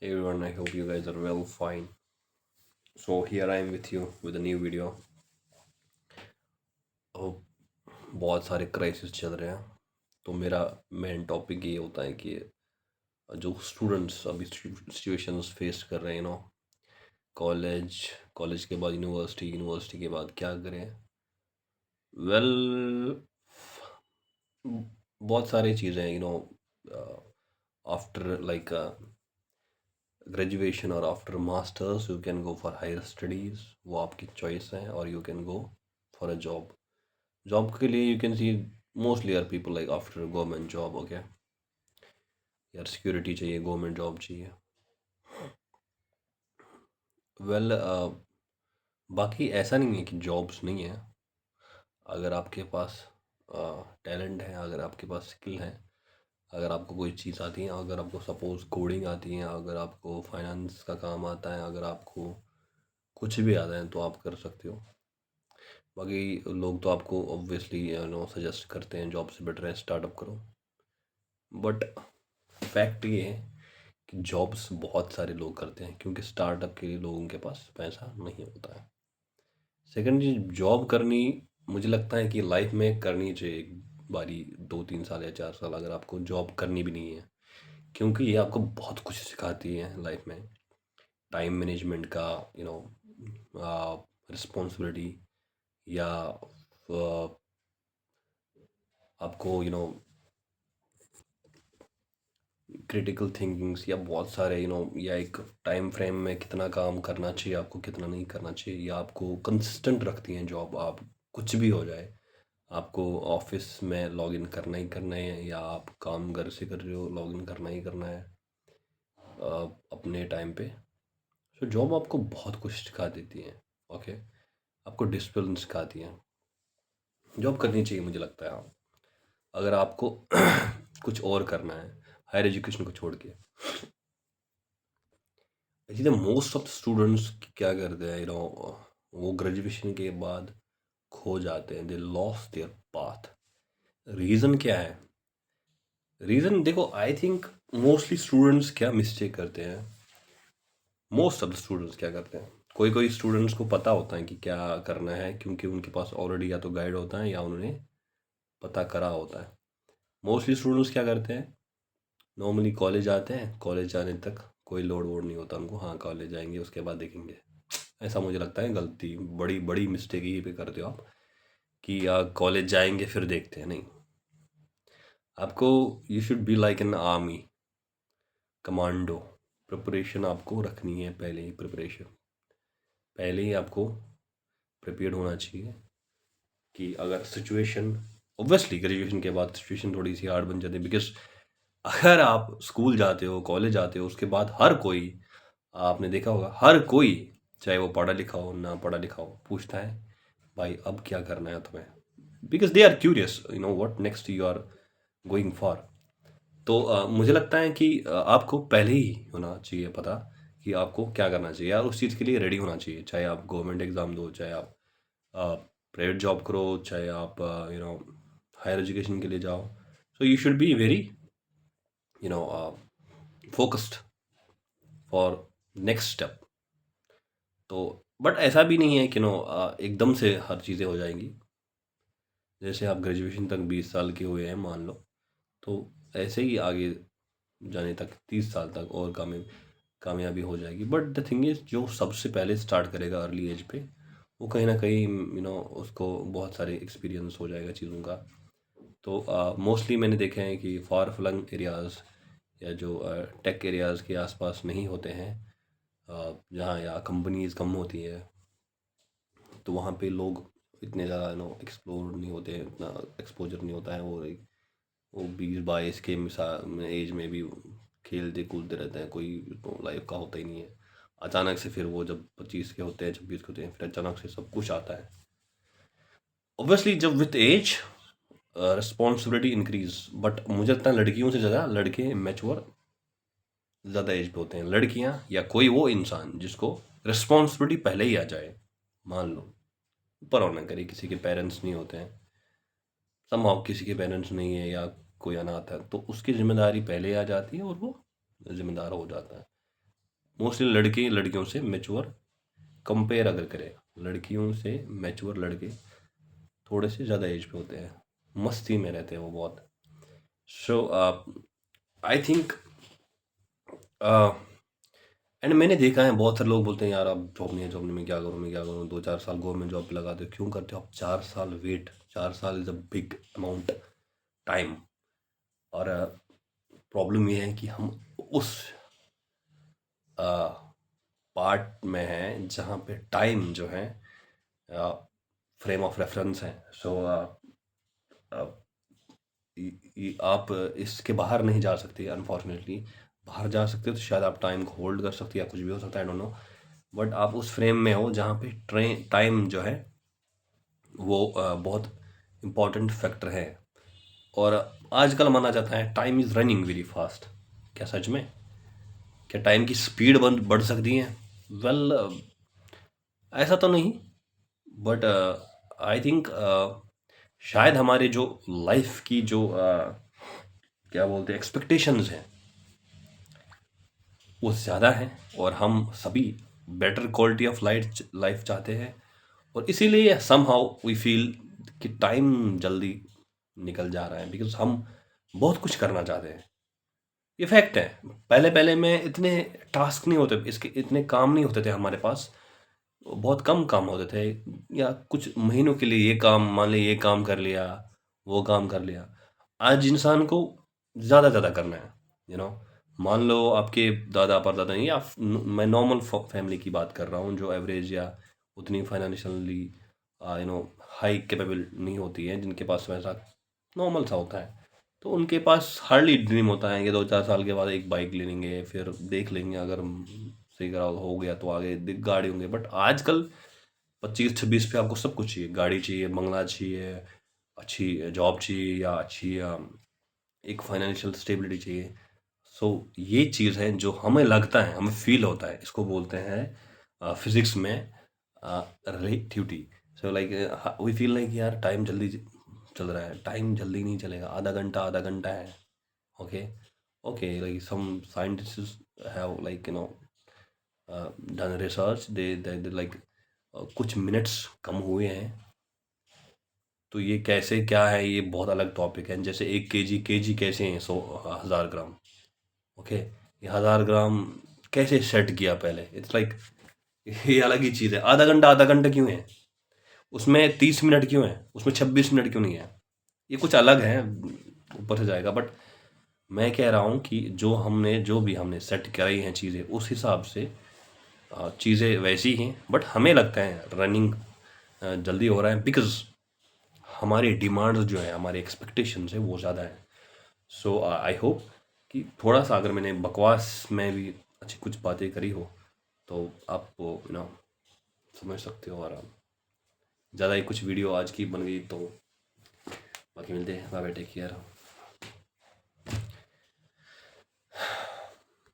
Hey everyone, I hope you guys are well, fine. So here I am with you with a new video. अब बहुत सारे crisis चल रहे हैं, तो मेरा मेन टॉपिक ये होता है कि जो स्टूडेंट्स अभी सिचुएशंस फेस कर रहे हैं कॉलेज कॉलेज के बाद यूनिवर्सिटी यूनिवर्सिटी के बाद क्या करें। वेल, बहुत सारी चीज़ें आफ्टर लाइक ग्रेजुएशन और after masters you can go for higher studies, वो आपकी चॉइस है, और you can go for a job. Job के लिए you can see mostly are people like after government job, okay यार सिक्योरिटी चाहिए, government job चाहिए। वेल, बाकी ऐसा नहीं है कि जॉब्स नहीं है। अगर आपके पास टैलेंट है, अगर आपके पास स्किल है, अगर आपको कोई चीज़ आती है, अगर आपको सपोज कोडिंग आती है, अगर आपको फाइनेंस का काम आता है, अगर आपको कुछ भी आता है तो आप कर सकते हो। बाकी लोग तो आपको ऑब्वियसली सजेस्ट करते हैं जॉब से बेटर है स्टार्टअप करो, बट फैक्ट ये है कि जॉब्स बहुत सारे लोग करते हैं क्योंकि स्टार्टअप के लिए लोगों के पास पैसा नहीं होता है। सेकेंडली, जॉब करनी मुझे लगता है कि लाइफ में करनी चाहिए एक बारी, 2-3 साल या 4 साल, अगर आपको जॉब करनी भी नहीं है, क्योंकि ये आपको बहुत कुछ सिखाती है लाइफ में। टाइम मैनेजमेंट का, यू नो रिस्पॉन्सिबिलिटी, या आपको क्रिटिकल थिंकिंग्स, या बहुत सारे या एक टाइम फ्रेम में कितना काम करना चाहिए आपको, कितना नहीं करना चाहिए, या आपको कंसिस्टेंट रखती हैं जॉब। आप कुछ भी हो जाए, आपको ऑफिस में लॉग इन करना ही करना है, या आप काम घर से कर रहे हो लॉग इन करना ही करना है अपने टाइम पे। सो जॉब आपको बहुत कुछ सिखा देती है, ओके। आपको डिसिप्लिन सिखाती है। जॉब करनी चाहिए मुझे लगता है, हाँ। अगर आपको कुछ और करना है हायर एजुकेशन को छोड़ के। एक्चुअली मोस्ट ऑफ स्टूडेंट्स क्या करते हैं, वो ग्रेजुएशन के बाद खो जाते हैं, they lost their path. Reason क्या है? रीज़न देखो, आई थिंक मोस्टली स्टूडेंट्स क्या मिस्टेक करते हैं, मोस्ट ऑफ द स्टूडेंट्स क्या करते हैं, कोई कोई स्टूडेंट्स को पता होता है कि क्या करना है, क्योंकि उनके पास ऑलरेडी या तो गाइड होता है या उन्होंने पता करा होता है। मोस्टली स्टूडेंट्स क्या करते हैं, नॉर्मली कॉलेज आते हैं, कॉलेज जाने तक कोई लोड वोड नहीं होता उनको, हाँ कॉलेज जाएंगे उसके बाद देखेंगे। ऐसा मुझे लगता है गलती, बड़ी बड़ी मिस्टेक यही पे करते हो आप, कि कॉलेज जाएंगे फिर देखते हैं, नहीं। आपको, you should be like an army commando. Preparation आपको रखनी है, पहले ही प्रिपरेशन, पहले ही आपको प्रिपेयर्ड होना चाहिए कि अगर सिचुएशन, ऑब्वियसली ग्रेजुएशन के बाद सिचुएशन थोड़ी सी हार्ड बन जाती है, बिकॉज अगर आप स्कूल जाते हो, कॉलेज जाते हो, उसके बाद हर कोई, आपने देखा होगा, हर कोई, चाहे वो पढ़ा लिखा हो ना पढ़ा लिखा हो, पूछता है भाई अब क्या करना है तुम्हें, because they are curious what next you are going for. तो मुझे लगता है कि आपको पहले ही होना चाहिए पता कि आपको क्या करना चाहिए, यार उस चीज़ के लिए रेडी होना चाहिए, चाहे आप गवर्नमेंट एग्ज़ाम दो, चाहे आप प्राइवेट जॉब करो, चाहे आप हायर एजुकेशन के लिए जाओ। So you should be very you know focused for next step. तो बट ऐसा भी नहीं है कि एकदम से हर चीज़ें हो जाएंगी। जैसे आप ग्रेजुएशन तक 20 साल के हुए हैं मान लो, तो ऐसे ही आगे जाने तक 30 साल तक और कामयाबी हो जाएगी। बट द थिंग इज़, जो सबसे पहले स्टार्ट करेगा अर्ली एज पे, वो कहीं ना कहीं उसको बहुत सारे एक्सपीरियंस हो जाएगा चीज़ों का। तो मोस्टली मैंने देखा है कि फार फ्लंग एरियाज़, या जो टेक एरियाज़ के आसपास नहीं होते हैं, जहाँ या कंपनीज कम होती है, तो वहाँ पे लोग इतने ज़्यादा एक्सप्लोर नहीं होते हैं, इतना एक्सपोजर नहीं होता है। वो 20-22 के मिसाल एज में भी खेलते कूदते रहते हैं, कोई तो लाइफ का होता ही नहीं है। अचानक से फिर वो जब 25 के होते हैं, 26 के होते हैं, फिर अचानक से सब कुछ आता है। ऑब्वियसली जब with age responsibility increase, but मुझे लगता है लड़कियों से ज़्यादा लड़के मैच्योर ज़्यादा एज पे होते हैं। लड़कियां या कोई वो इंसान जिसको रिस्पॉन्सिबिलिटी पहले ही आ जाए, मान लो ऊपर और ना करे, किसी के पेरेंट्स नहीं होते हैं, समहाउ किसी के पेरेंट्स नहीं है, या कोई अनाथ है, तो उसकी जिम्मेदारी पहले आ जाती है और वो जिम्मेदार हो जाता है। मोस्टली लड़के लड़कियों से मैच्योर कंपेयर अगर करें, लड़कियों से मैच्योर लड़के थोड़े से ज़्यादा एज पे होते हैं, मस्ती में रहते हैं वो बहुत। सो आई थिंक एंड मैंने देखा है बहुत सारे लोग बोलते हैं यार अब जॉब नहीं है, जॉब नहीं, मैं क्या करूँ, मैं क्या करूँ, 2-4 साल गवर्नमेंट जॉब पे लगा दो। क्यों करते हो आप 4 साल वेट? 4 साल is a big amount time. और प्रॉब्लम ये है कि हम उस पार्ट में हैं जहाँ पे टाइम जो है फ्रेम ऑफ रेफरेंस है। सो आप इसके बाहर नहीं जा सकते अनफॉर्चुनेटली। बाहर जा सकते हो तो शायद आप टाइम को होल्ड कर सकते हो या कुछ भी हो सकता है, आई डोंट नो। बट आप उस फ्रेम में हो जहाँ पे ट्रेन टाइम जो है वो बहुत इम्पॉर्टेंट फैक्टर है। और आजकल माना जाता है time is running very fast. क्या सच में? क्या टाइम की स्पीड बढ़ सकती है? वेल, ऐसा तो नहीं, बट आई थिंक शायद हमारे जो लाइफ की जो क्या बोलते हैं एक्सपेक्टेशंस हैं वो ज़्यादा हैं, और हम सभी बेटर क्वालिटी ऑफ लाइफ चाहते हैं। और इसीलिए सम हाउ वी फील कि टाइम जल्दी निकल जा रहा है, बिकॉज हम बहुत कुछ करना चाहते हैं। ये फैक्ट है। पहले पहले में इतने टास्क नहीं होते, इसके इतने काम नहीं होते थे हमारे पास, बहुत कम काम होते थे। या कुछ महीनों के लिए ये काम, मान ली ये काम कर लिया, वो काम कर लिया। आज इंसान को ज़्यादा ज़्यादा करना है, मान लो आपके दादा परदादा नहीं, या मैं नॉर्मल फैमिली की बात कर रहा हूँ जो एवरेज या उतनी फाइनेंशियली हाई कैपेबल नहीं होती है, जिनके पास वैसा नॉर्मल सा होता है। तो उनके पास हार्डली ड्रीम होता है कि 2-4 साल के बाद एक बाइक ले लेंगे, फिर देख लेंगे अगर सही करा हो गया तो आगे गाड़ी होंगे। बट आजकल 25-26 पे आपको सब कुछ चाहिए, गाड़ी चाहिए, बंगला चाहिए, अच्छी जॉब चाहिए, या अच्छी एक फाइनेंशियल स्टेबिलिटी चाहिए। सो ये चीज़ है जो हमें लगता है, हमें फील होता है, इसको बोलते हैं फिजिक्स में relativity. So like we feel like यार टाइम जल्दी चल रहा है। टाइम जल्दी नहीं चलेगा, आधा घंटा है। Okay, okay, like some scientists have like done research, they like कुछ मिनट्स कम हुए हैं। तो ये कैसे क्या है, ये बहुत अलग टॉपिक है। जैसे 1 केजी कैसे हैं, 100 1000 ग्राम। ओके, ये 1000 ग्राम कैसे सेट किया पहले, इट्स लाइक ये अलग ही चीज़ है। आधा घंटा क्यों है उसमें, 30 मिनट क्यों है उसमें, 26 मिनट क्यों नहीं है? ये कुछ अलग है, ऊपर से जाएगा। बट मैं कह रहा हूँ कि जो भी हमने सेट कराई हैं चीज़ें, उस हिसाब से चीज़ें वैसी हैं। बट हमें लगता है रनिंग जल्दी हो रहा है, बिकॉज हमारी डिमांड्स जो है, हमारे एक्सपेक्टेशंस है वो ज़्यादा है। सो आई होप कि थोड़ा सा अगर मैंने बकवास में भी अच्छी कुछ बातें करी हो तो आप समझ सकते हो। और ज़्यादा ही कुछ वीडियो आज की बन गई तो बाकी मिलते हैं, बाय बाय, टेक केयर।